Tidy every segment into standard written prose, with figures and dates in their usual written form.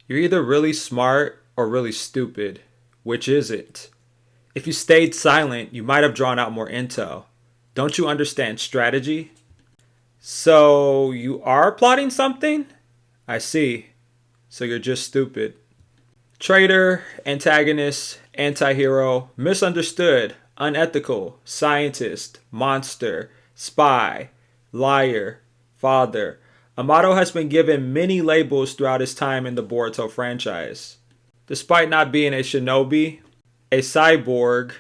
You're either really smart or really stupid. Which is it? If you stayed silent, you might have drawn out more intel. Don't you understand strategy? So, you are plotting something? I see. So you're just stupid. Traitor, antagonist, anti-hero, misunderstood, unethical, scientist, monster, spy, liar, father. Amado has been given many labels throughout his time in the Boruto franchise. Despite not being a shinobi, a cyborg,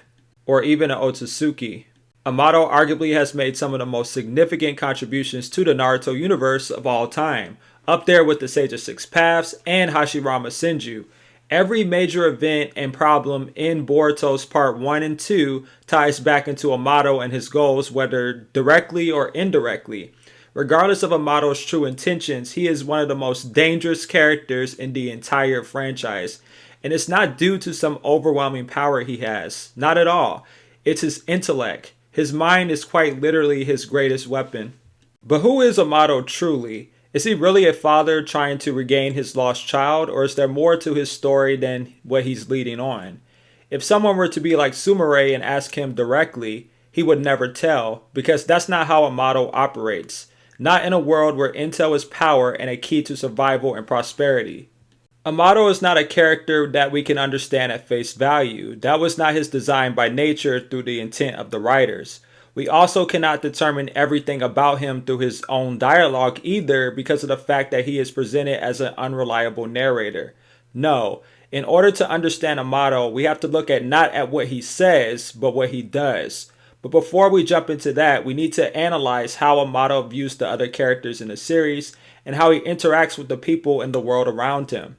or even an Otsutsuki, Amado arguably has made some of the most significant contributions to the Naruto universe of all time, up there with the Sage of Six Paths and Hashirama Senju. Every major event and problem in Boruto's Part 1 and 2 ties back into Amado and his goals, whether directly or indirectly. Regardless of Amado's true intentions, he is one of the most dangerous characters in the entire franchise. And it's not due to some overwhelming power he has. Not at all. It's his intellect. His mind is quite literally his greatest weapon. But who is Amado truly? Is he really a father trying to regain his lost child, or is there more to his story than what he's leading on? If someone were to be like Sumire and ask him directly, he would never tell, because that's not how Amado operates. Not in a world where intel is power and a key to survival and prosperity. Amado is not a character that we can understand at face value. That was not his design by nature through the intent of the writers. We also cannot determine everything about him through his own dialogue either, because of the fact that he is presented as an unreliable narrator. No, in order to understand Amado, we have to look at not at what he says, but what he does. But before we jump into that, we need to analyze how Amado views the other characters in the series and how he interacts with the people in the world around him.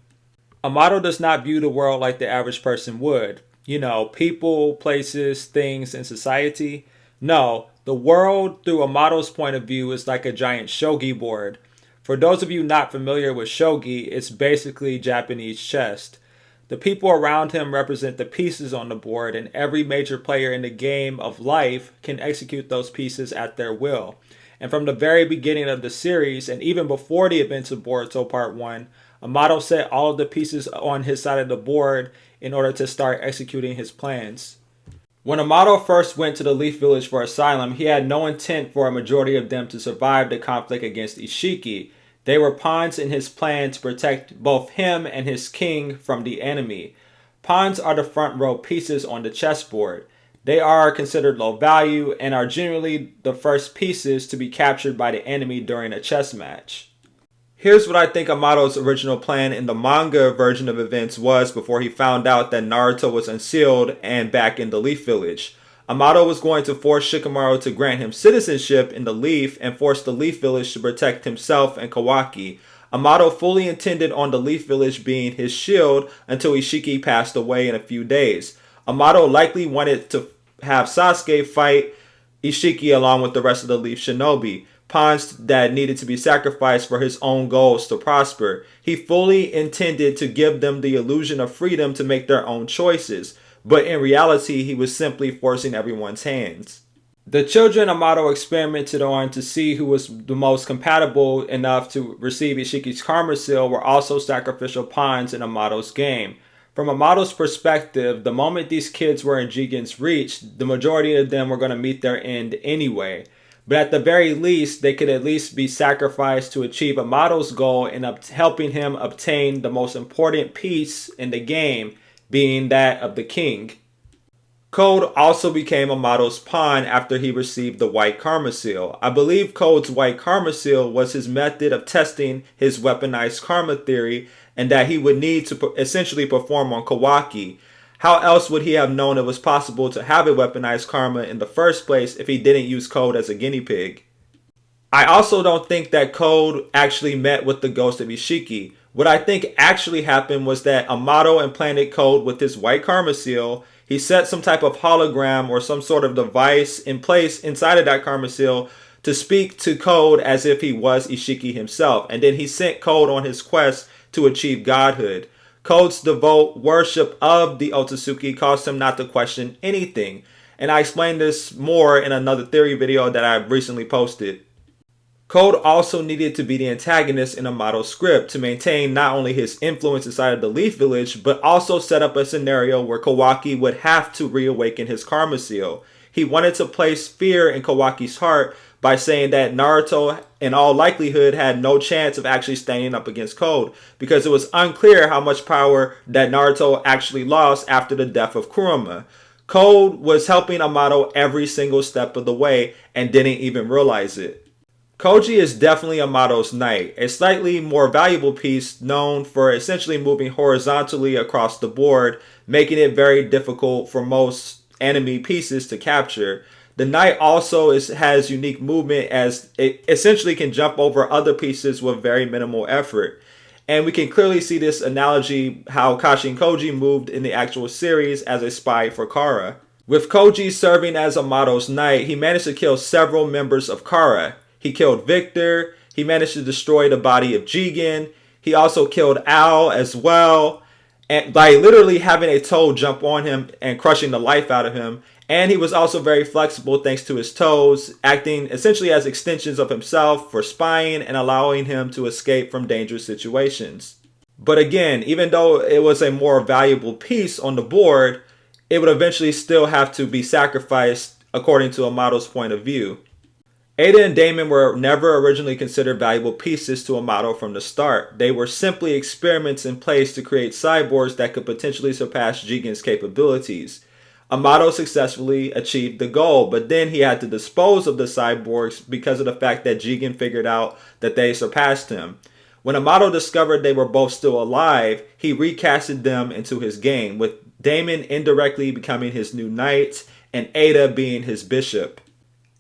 Amado does not view the world like the average person would. You know, people, places, things, and society. No, the world through Amado's point of view is like a giant shogi board. For those of you not familiar with shogi, it's basically Japanese chess. The people around him represent the pieces on the board, and every major player in the game of life can execute those pieces at their will. And from the very beginning of the series, and even before the events of Boruto Part 1, Amado set all of the pieces on his side of the board in order to start executing his plans. When Amado first went to the Leaf Village for asylum, he had no intent for a majority of them to survive the conflict against Isshiki. They were pawns in his plan to protect both him and his king from the enemy. Pawns are the front row pieces on the chessboard. They are considered low value and are generally the first pieces to be captured by the enemy during a chess match. Here's what I think Amado's original plan in the manga version of events was before he found out that Naruto was unsealed and back in the Leaf Village. Amado was going to force Shikamaru to grant him citizenship in the Leaf and force the Leaf Village to protect himself and Kawaki. Amado fully intended on the Leaf Village being his shield until Isshiki passed away in a few days. Amado likely wanted to have Sasuke fight Isshiki along with the rest of the Leaf Shinobi, pawns that needed to be sacrificed for his own goals to prosper. He fully intended to give them the illusion of freedom to make their own choices, but in reality he was simply forcing everyone's hands. The children Amado experimented on to see who was the most compatible enough to receive Ishiki's karma seal were also sacrificial pawns in Amado's game. From Amado's perspective, the moment these kids were in Jigen's reach, the majority of them were going to meet their end anyway. But at the very least, they could at least be sacrificed to achieve Amado's goal in helping him obtain the most important piece in the game, being that of the king. Code also became Amado's pawn after he received the White Karma Seal. I believe Code's White Karma Seal was his method of testing his weaponized karma theory, and that he would need to essentially perform on Kawaki. How else would he have known it was possible to have a weaponized karma in the first place if he didn't use Code as a guinea pig? I also don't think that Code actually met with the ghost of Isshiki. What I think actually happened was that Amado implanted Code with his White Karma Seal. He set some type of hologram or some sort of device in place inside of that Karma Seal to speak to Code as if he was Isshiki himself. And then he sent Code on his quest to achieve godhood. Code's devout worship of the Otsutsuki caused him not to question anything. And I explained this more in another theory video that I recently posted. Code also needed to be the antagonist in Amado's script to maintain not only his influence inside of the Leaf Village, but also set up a scenario where Kawaki would have to reawaken his karma seal. He wanted to place fear in Kawaki's heart by saying that Naruto in all likelihood had no chance of actually standing up against Code, because it was unclear how much power that Naruto actually lost after the death of Kurama. Code was helping Amado every single step of the way and didn't even realize it. Koji is definitely Amado's knight, a slightly more valuable piece known for essentially moving horizontally across the board, making it very difficult for most enemy pieces to capture. The knight also has unique movement, as it essentially can jump over other pieces with very minimal effort. And we can clearly see this analogy how Kashin Koji moved in the actual series as a spy for Kara. With Koji serving as Amado's knight, he managed to kill several members of Kara. He killed Victor, he managed to destroy the body of Jigen, he also killed Al as well, and by literally having a toe jump on him and crushing the life out of him. And he was also very flexible thanks to his toes, acting essentially as extensions of himself for spying and allowing him to escape from dangerous situations. But again, even though it was a more valuable piece on the board, it would eventually still have to be sacrificed according to Amado's point of view. Eida and Daemon were never originally considered valuable pieces to Amado from the start. They were simply experiments in place to create cyborgs that could potentially surpass Jigen's capabilities. Amado successfully achieved the goal, but then he had to dispose of the cyborgs because of the fact that Jigen figured out that they surpassed him. When Amado discovered they were both still alive, he recasted them into his game, with Daemon indirectly becoming his new knight and Eida being his bishop.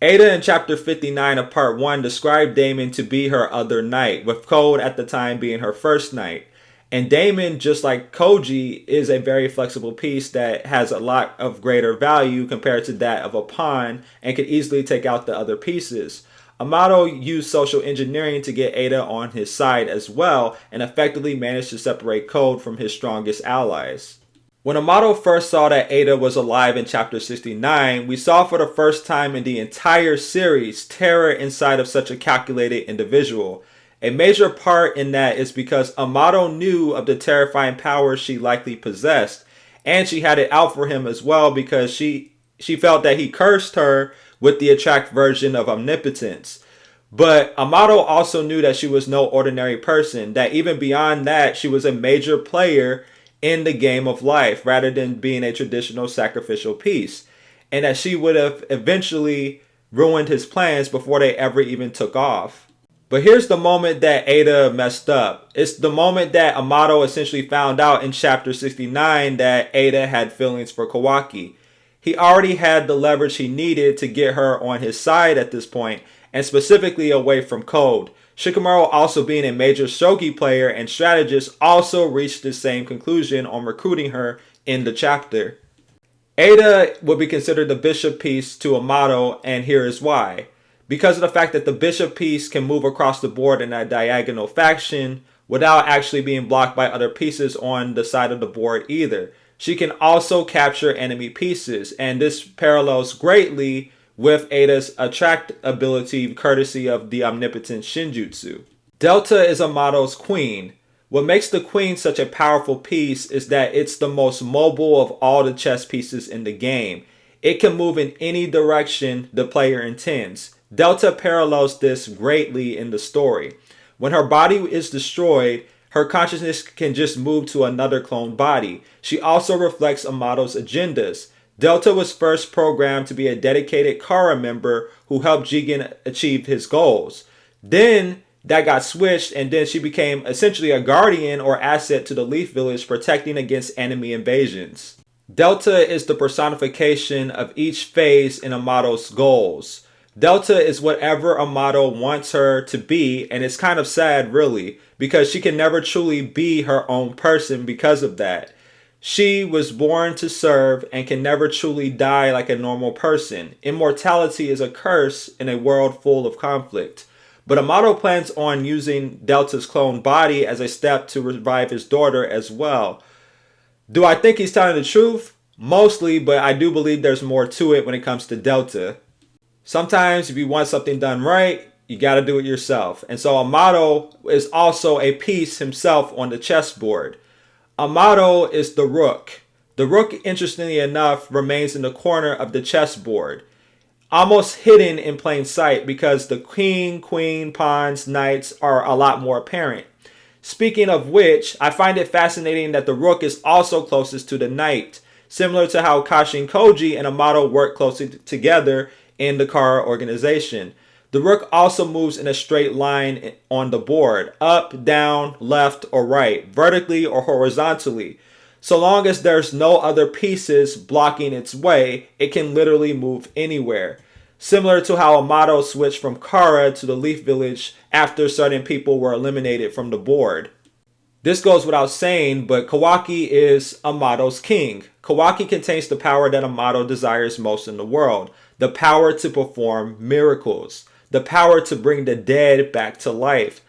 Eida in chapter 59 of part 1 described Daemon to be her other knight, with Code at the time being her first knight. And Daemon, just like Koji, is a very flexible piece that has a lot of greater value compared to that of a pawn and could easily take out the other pieces. Amado used social engineering to get Eida on his side as well and effectively managed to separate Code from his strongest allies. When Amado first saw that Eida was alive in chapter 69, we saw for the first time in the entire series terror inside of such a calculated individual. A major part in that is because Amado knew of the terrifying power she likely possessed, and she had it out for him as well because she felt that he cursed her with the attract version of omnipotence. But Amado also knew that she was no ordinary person, that even beyond that, she was a major player in the game of life rather than being a traditional sacrificial piece, and that she would have eventually ruined his plans before they ever even took off. But here's the moment that Eida messed up. It's the moment that Amado essentially found out in chapter 69 that Eida had feelings for Kawaki. He already had the leverage he needed to get her on his side at this point, and specifically away from Code. Shikamaru, also being a major shogi player and strategist, also reached the same conclusion on recruiting her in the chapter. Eida would be considered the bishop piece to Amado, and here is why. Because of the fact that the bishop piece can move across the board in a diagonal fashion without actually being blocked by other pieces on the side of the board either. She can also capture enemy pieces, and this parallels greatly with Eida's attract ability courtesy of the omnipotent Shinjutsu. Delta is Amado's queen. What makes the queen such a powerful piece is that it's the most mobile of all the chess pieces in the game. It can move in any direction the player intends. Delta parallels this greatly in the story. When her body is destroyed, her consciousness can just move to another cloned body. She also reflects Amado's agendas. Delta was first programmed to be a dedicated Kara member who helped Jigen achieve his goals. Then that got switched, and then she became essentially a guardian or asset to the Leaf Village, protecting against enemy invasions. Delta is the personification of each phase in Amado's goals. Delta is whatever Amado wants her to be, and it's kind of sad really, because she can never truly be her own person because of that. She was born to serve and can never truly die like a normal person. Immortality is a curse in a world full of conflict. But Amado plans on using Delta's cloned body as a step to revive his daughter as well. Do I think he's telling the truth? Mostly, but I do believe there's more to it when it comes to Delta. Sometimes if you want something done right, You got to do it yourself. And so Amado is also a piece himself on the chessboard. Amado is the rook. The rook, interestingly enough, remains in the corner of the chessboard, almost hidden in plain sight because the king, queen, pawns, knights are a lot more apparent. Speaking of which, I find it fascinating that the rook is also closest to the knight, similar to how Kashin Koji and Amado work closely together in the Kara organization. The rook also moves in a straight line on the board, up, down, left, or right, vertically or horizontally. So long as there's no other pieces blocking its way, it can literally move anywhere. Similar to how Amado switched from Kara to the Leaf Village after certain people were eliminated from the board. This goes without saying, but Kawaki is Amado's king. Kawaki contains the power that Amado desires most in the world. The power to perform miracles. The power to bring the dead back to life.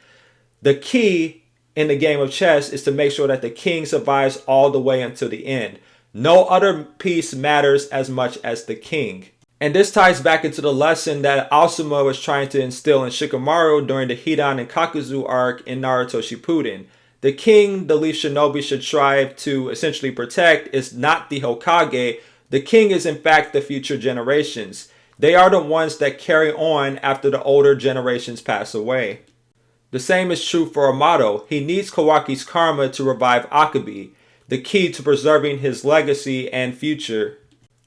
The key in the game of chess is to make sure that the king survives all the way until the end. No other piece matters as much as the king. And this ties back into the lesson that Asuma was trying to instill in Shikamaru during the Hidan and Kakuzu arc in Naruto Shippuden. The king the Leaf Shinobi should strive to essentially protect is not the Hokage. The king is in fact the future generations. They are the ones that carry on after the older generations pass away. The same is true for Amado. He needs Kawaki's karma to revive Akabe, the key to preserving his legacy and future.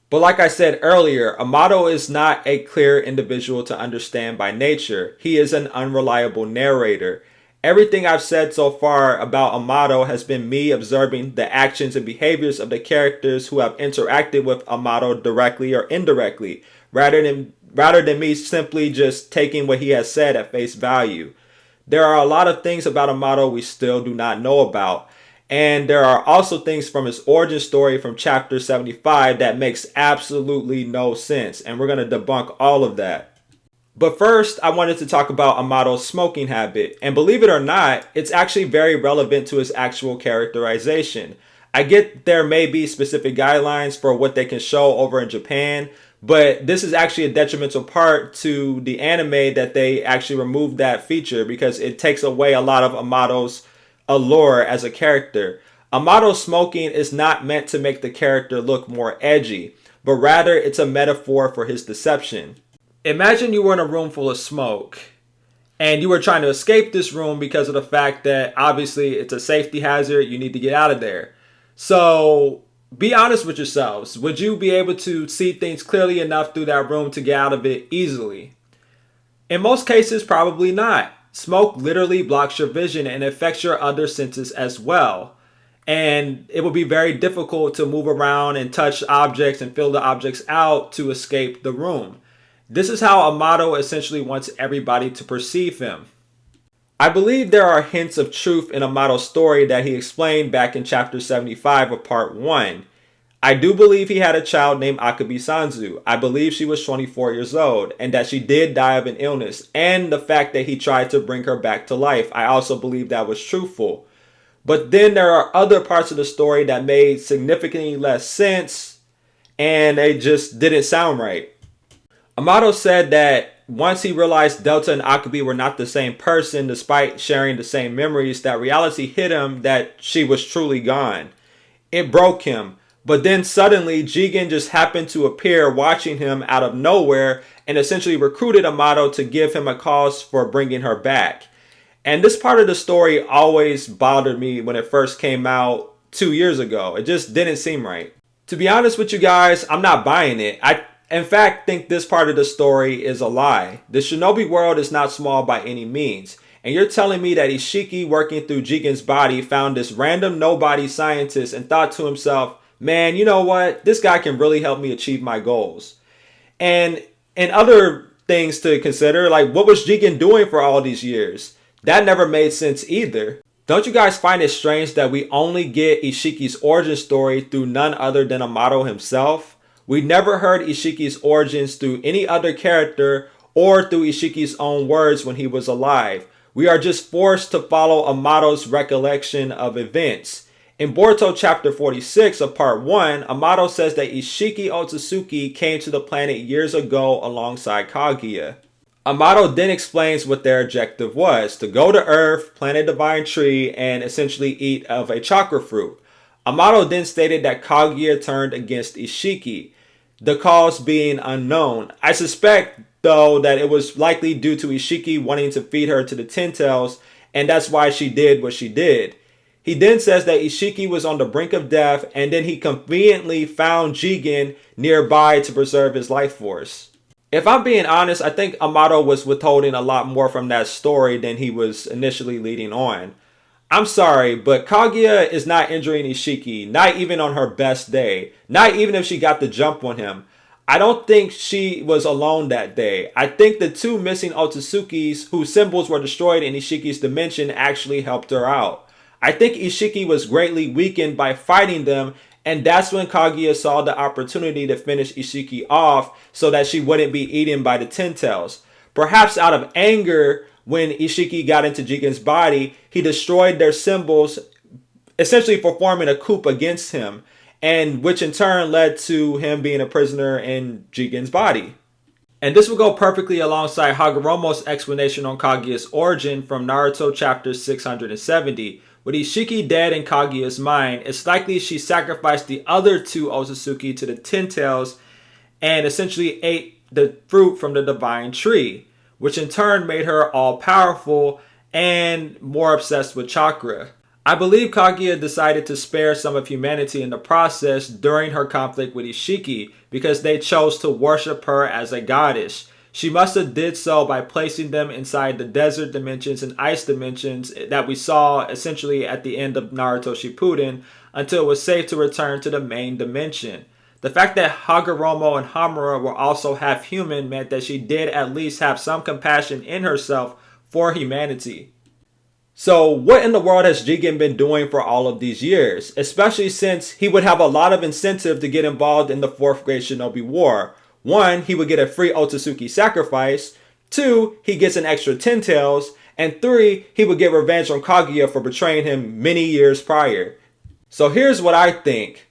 But like I said earlier, Amado is not a clear individual to understand by nature. He is an unreliable narrator. Everything I've said so far about Amado has been me observing the actions and behaviors of the characters who have interacted with Amado directly or indirectly, rather than me simply just taking what he has said at face value. There are a lot of things about Amado we still do not know about. And there are also things from his origin story from chapter 75 that makes absolutely no sense. And we're going to debunk all of that. But first, I wanted to talk about Amado's smoking habit. And believe it or not, it's actually very relevant to his actual characterization. I get there may be specific guidelines for what they can show over in Japan, but this is actually a detrimental part to the anime that they actually removed that feature because it takes away a lot of Amado's allure as a character. Amado's smoking is not meant to make the character look more edgy, but rather it's a metaphor for his deception. Imagine you were in a room full of smoke and you were trying to escape this room because of the fact that obviously it's a safety hazard, you need to get out of there. So be honest with yourselves. Would you be able to see things clearly enough through that room to get out of it easily? In most cases, probably not. Smoke literally blocks your vision and affects your other senses as well. And it will be very difficult to move around and touch objects and feel the objects out to escape the room. This is how Amado essentially wants everybody to perceive him. I believe there are hints of truth in Amado's story that he explained back in chapter 75 of part 1. I do believe he had a child named Akabe Sanzu. I believe she was 24 years old and that she did die of an illness, and the fact that he tried to bring her back to life. I also believe that was truthful. But then there are other parts of the story that made significantly less sense and they just didn't sound right. Amado said that once he realized Delta and Akabe were not the same person despite sharing the same memories, that reality hit him that she was truly gone. It broke him. But then suddenly Jigen just happened to appear watching him out of nowhere and essentially recruited Amado to give him a cause for bringing her back. And this part of the story always bothered me when it first came out 2 years ago. It just didn't seem right. To be honest with you guys, I'm not buying it. I in fact think this part of the story is a lie. The shinobi world is not small by any means. And you're telling me that Isshiki, working through Jigen's body, found this random nobody scientist and thought to himself, man, you know what? This guy can really help me achieve my goals. And other things to consider, like what was Jigen doing for all these years? That never made sense either. Don't you guys find it strange that we only get Isshiki's origin story through none other than Amado himself? We never heard Isshiki's origins through any other character or through Ishiki's own words when he was alive. We are just forced to follow Amado's recollection of events. In Boruto chapter 46 of part 1, Amado says that Isshiki Otsutsuki came to the planet years ago alongside Kaguya. Amado then explains what their objective was: to go to Earth, plant a divine tree, and essentially eat of a chakra fruit. Amado then stated that Kaguya turned against Isshiki, the cause being unknown. I suspect, though, that it was likely due to Isshiki wanting to feed her to the Ten Tails, and that's why she did what she did. He then says that Isshiki was on the brink of death, and then he conveniently found Jigen nearby to preserve his life force. If I'm being honest, I think Amado was withholding a lot more from that story than he was initially leading on. I'm sorry, but Kaguya is not injuring Isshiki, not even on her best day, not even if she got the jump on him. I don't think she was alone that day. I think the two missing Otsutsuki's whose symbols were destroyed in Ishiki's dimension actually helped her out. I think Isshiki was greatly weakened by fighting them, and that's when Kaguya saw the opportunity to finish Isshiki off so that she wouldn't be eaten by the Ten Tails. Perhaps out of anger, when Isshiki got into Jigen's body, he destroyed their symbols, essentially performing a coup against him, and which in turn led to him being a prisoner in Jigen's body. And this will go perfectly alongside Hagoromo's explanation on Kaguya's origin from Naruto chapter 670. With Isshiki dead in Kaguya's mind, it's likely she sacrificed the other two Otsutsuki to the Ten Tails and essentially ate the fruit from the divine tree, which in turn made her all-powerful and more obsessed with chakra. I believe Kaguya decided to spare some of humanity in the process during her conflict with Isshiki because they chose to worship her as a goddess. She must have did so by placing them inside the desert dimensions and ice dimensions that we saw essentially at the end of Naruto Shippuden until it was safe to return to the main dimension. The fact that Hagoromo and Hamura were also half human meant that she did at least have some compassion in herself for humanity. So what in the world has Jigen been doing for all of these years? Especially since he would have a lot of incentive to get involved in the 4th Great Shinobi War. 1, he would get a free Otsutsuki sacrifice. 2, he gets an extra Ten Tails. And 3, he would get revenge on Kaguya for betraying him many years prior. So here's what I think.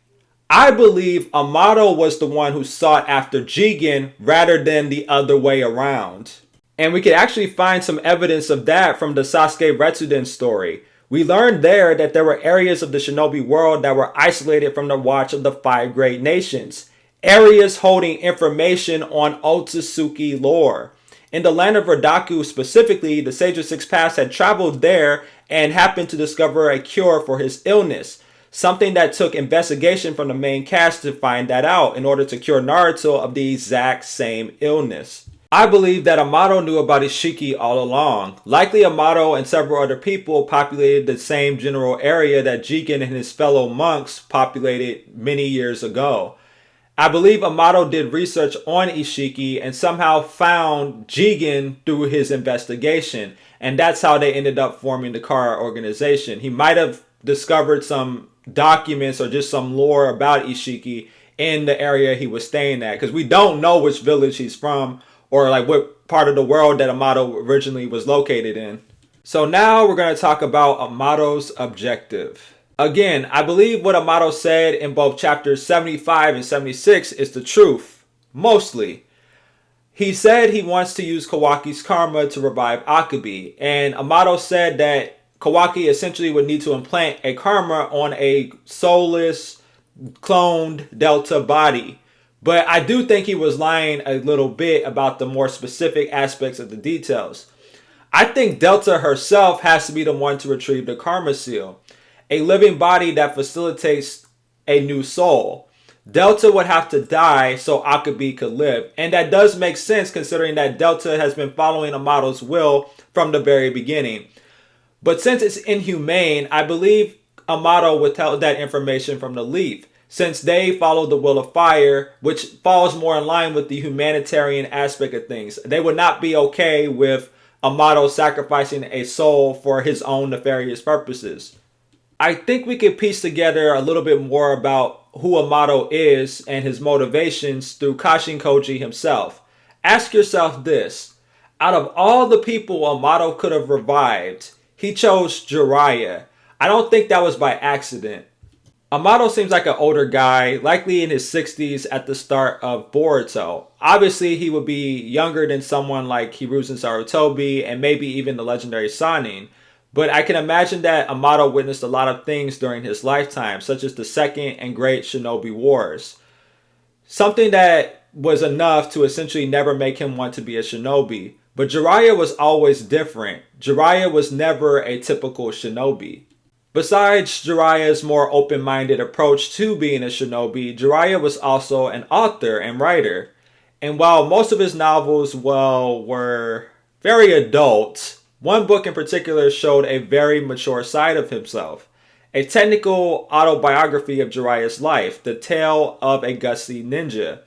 I believe Amado was the one who sought after Jigen rather than the other way around. And we could actually find some evidence of that from the Sasuke Retsuden story. We learned there that there were areas of the shinobi world that were isolated from the watch of the 5 great nations. Areas holding information on Otsutsuki lore. In the land of Radaku specifically, the Sage of Six Paths had traveled there and happened to discover a cure for his illness. Something that took investigation from the main cast to find that out in order to cure Naruto of the exact same illness. I believe that Amado knew about Isshiki all along. Likely Amado and several other people populated the same general area that Jigen and his fellow monks populated many years ago. I believe Amado did research on Isshiki and somehow found Jigen through his investigation. And that's how they ended up forming the Kara organization. He might have discovered some documents or just some lore about Isshiki in the area he was staying at. Because we don't know which village he's from or like what part of the world that Amado originally was located in. So now we're going to talk about Amado's objective. Again, I believe what Amado said in both chapters 75 and 76 is the truth. Mostly. He said he wants to use Kawaki's karma to revive Akabe. And Amado said that Kawaki essentially would need to implant a karma on a soulless, cloned Delta body. But I do think he was lying a little bit about the more specific aspects of the details. I think Delta herself has to be the one to retrieve the karma seal. A living body that facilitates a new soul. Delta would have to die so Akabe could live. And that does make sense considering that Delta has been following Amado's will from the very beginning. But since it's inhumane, I believe Amado withheld that information from the Leaf, since they follow the will of fire, which falls more in line with the humanitarian aspect of things. They would not be okay with Amado sacrificing a soul for his own nefarious purposes. I think we can piece together a little bit more about who Amado is and his motivations through Kashin Koji himself. Ask yourself this. Out of all the people Amado could have revived, he chose Jiraiya. I don't think that was by accident. Amado seems like an older guy, likely in his 60s at the start of Boruto. Obviously, he would be younger than someone like Hiruzen Sarutobi and maybe even the legendary Sannin. But I can imagine that Amado witnessed a lot of things during his lifetime, such as the Second and Great Shinobi Wars. Something that was enough to essentially never make him want to be a shinobi. But Jiraiya was always different. Jiraiya was never a typical shinobi. Besides Jiraiya's more open-minded approach to being a shinobi, Jiraiya was also an author and writer. And while most of his novels, were very adult, one book in particular showed a very mature side of himself. A technical autobiography of Jiraiya's life, The Tale of a Gusty Ninja.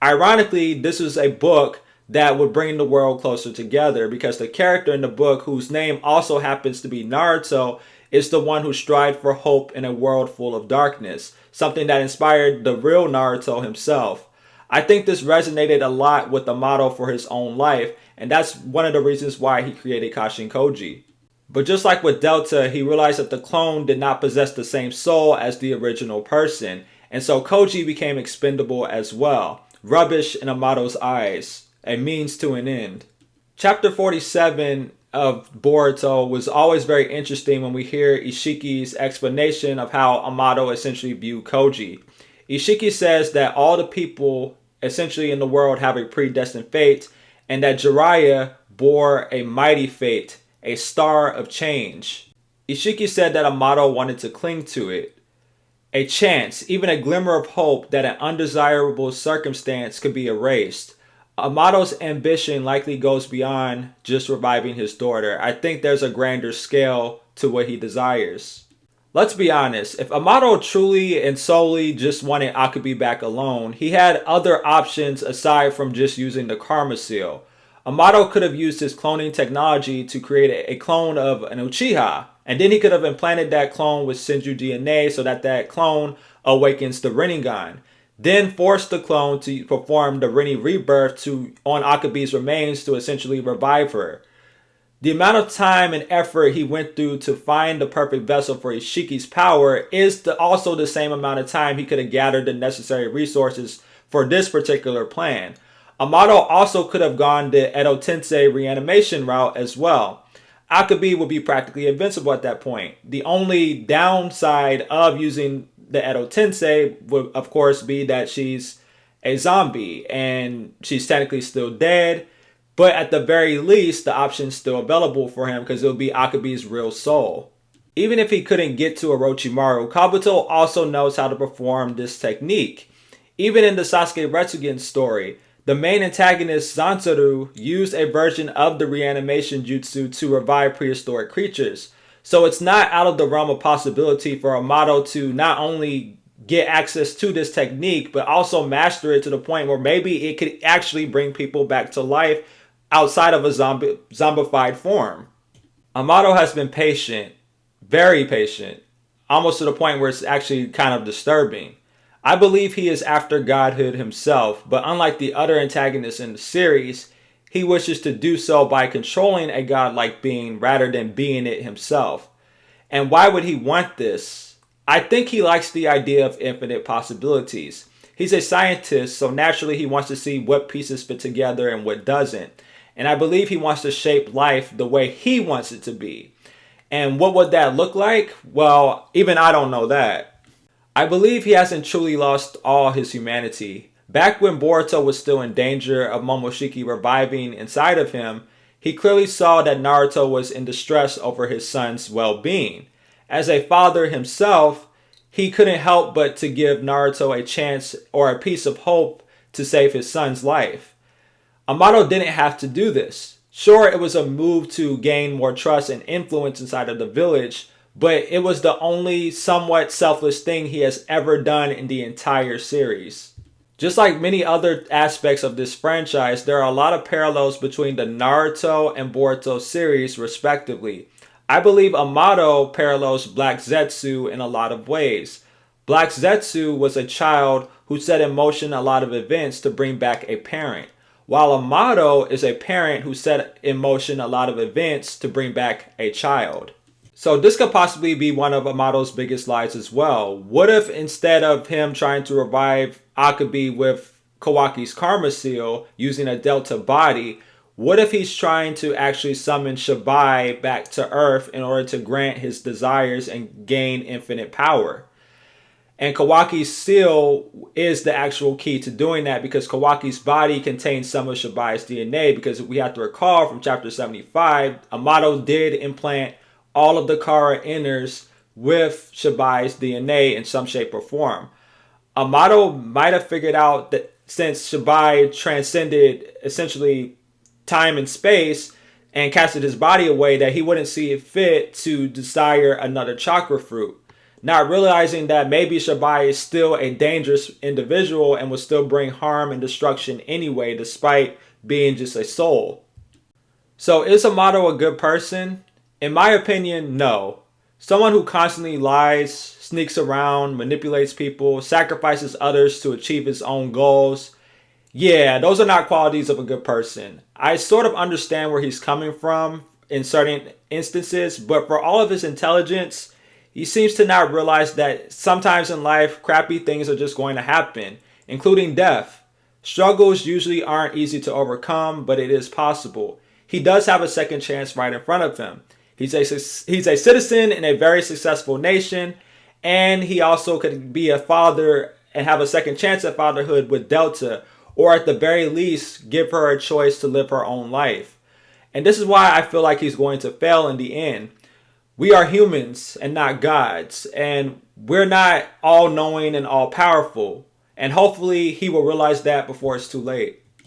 Ironically, this was a book that would bring the world closer together because the character in the book, whose name also happens to be Naruto, is the one who strived for hope in a world full of darkness, something that inspired the real Naruto himself. I think this resonated a lot with Amado for his own life, and that's one of the reasons why he created Kashin Koji. But just like with Delta, he realized that the clone did not possess the same soul as the original person, and so Koji became expendable as well. Rubbish in Amado's eyes, a means to an end. Chapter 47 of Boruto was always very interesting when we hear Isshiki's explanation of how Amado essentially viewed Koji. Isshiki says that all the people essentially in the world have a predestined fate, and that Jiraiya bore a mighty fate, a star of change. Isshiki said that Amado wanted to cling to it. A chance, even a glimmer of hope that an undesirable circumstance could be erased. Amado's ambition likely goes beyond just reviving his daughter. I think there's a grander scale to what he desires. Let's be honest, if Amado truly and solely just wanted Akabe back alone, he had other options aside from just using the Karma Seal. Amado could have used his cloning technology to create a clone of an Uchiha, and then he could have implanted that clone with Senju DNA so that that clone awakens the Rinnegan. Then force the clone to perform the Rinne rebirth on Akabe's remains to essentially revive her. The amount of time and effort he went through to find the perfect vessel for Isshiki's power is also the same amount of time he could have gathered the necessary resources for this particular plan. Amado also could have gone the Edo Tensei reanimation route as well. Akabe would be practically invincible at that point. The only downside of using the Edo Tensei would of course be that she's a zombie and she's technically still dead, but at the very least the option's still available for him because it would be Akabe's real soul. Even if he couldn't get to Orochimaru, Kabuto also knows how to perform this technique. Even in the Sasuke Retsugen story, the main antagonist Zanzaru used a version of the reanimation jutsu to revive prehistoric creatures. So it's not out of the realm of possibility for Amado to not only get access to this technique, but also master it to the point where maybe it could actually bring people back to life outside of a zombified form. Amado has been patient, very patient, almost to the point where it's actually kind of disturbing. I believe he is after godhood himself, but unlike the other antagonists in the series, he wishes to do so by controlling a godlike being rather than being it himself. And why would he want this? I think he likes the idea of infinite possibilities. He's a scientist, so naturally he wants to see what pieces fit together and what doesn't. And I believe he wants to shape life the way he wants it to be. And what would that look like? Well, even I don't know that. I believe he hasn't truly lost all his humanity. Back when Boruto was still in danger of Momoshiki reviving inside of him, he clearly saw that Naruto was in distress over his son's well-being. As a father himself, he couldn't help but to give Naruto a chance or a piece of hope to save his son's life. Amado didn't have to do this. Sure, it was a move to gain more trust and influence inside of the village, but it was the only somewhat selfless thing he has ever done in the entire series. Just like many other aspects of this franchise, there are a lot of parallels between the Naruto and Boruto series, respectively. I believe Amado parallels Black Zetsu in a lot of ways. Black Zetsu was a child who set in motion a lot of events to bring back a parent, while Amado is a parent who set in motion a lot of events to bring back a child. So this could possibly be one of Amado's biggest lies as well. What if instead of him trying to revive Akabe with Kawaki's karma seal using a Delta body, what if he's trying to actually summon Shibai back to Earth in order to grant his desires and gain infinite power? And Kawaki's seal is the actual key to doing that, because Kawaki's body contains some of Shibai's DNA. Because we have to recall from chapter 75, Amado did implant all of the Kara inners with Shibai's DNA in some shape or form. Amado might have figured out that since Shibai transcended essentially time and space and casted his body away, that he wouldn't see it fit to desire another chakra fruit. Not realizing that maybe Shibai is still a dangerous individual and will still bring harm and destruction anyway, despite being just a soul. So is Amado a good person? In my opinion, no. Someone who constantly lies, sneaks around, manipulates people, sacrifices others to achieve his own goals. Yeah, those are not qualities of a good person. I sort of understand where he's coming from in certain instances, but for all of his intelligence, he seems to not realize that sometimes in life, crappy things are just going to happen, including death. Struggles usually aren't easy to overcome, but it is possible. He does have a second chance right in front of him. He's a citizen in a very successful nation, and he also could be a father and have a second chance at fatherhood with Delta, or at the very least, give her a choice to live her own life. And this is why I feel like he's going to fail in the end. We are humans and not gods, and we're not all-knowing and all-powerful. And hopefully he will realize that before it's too late.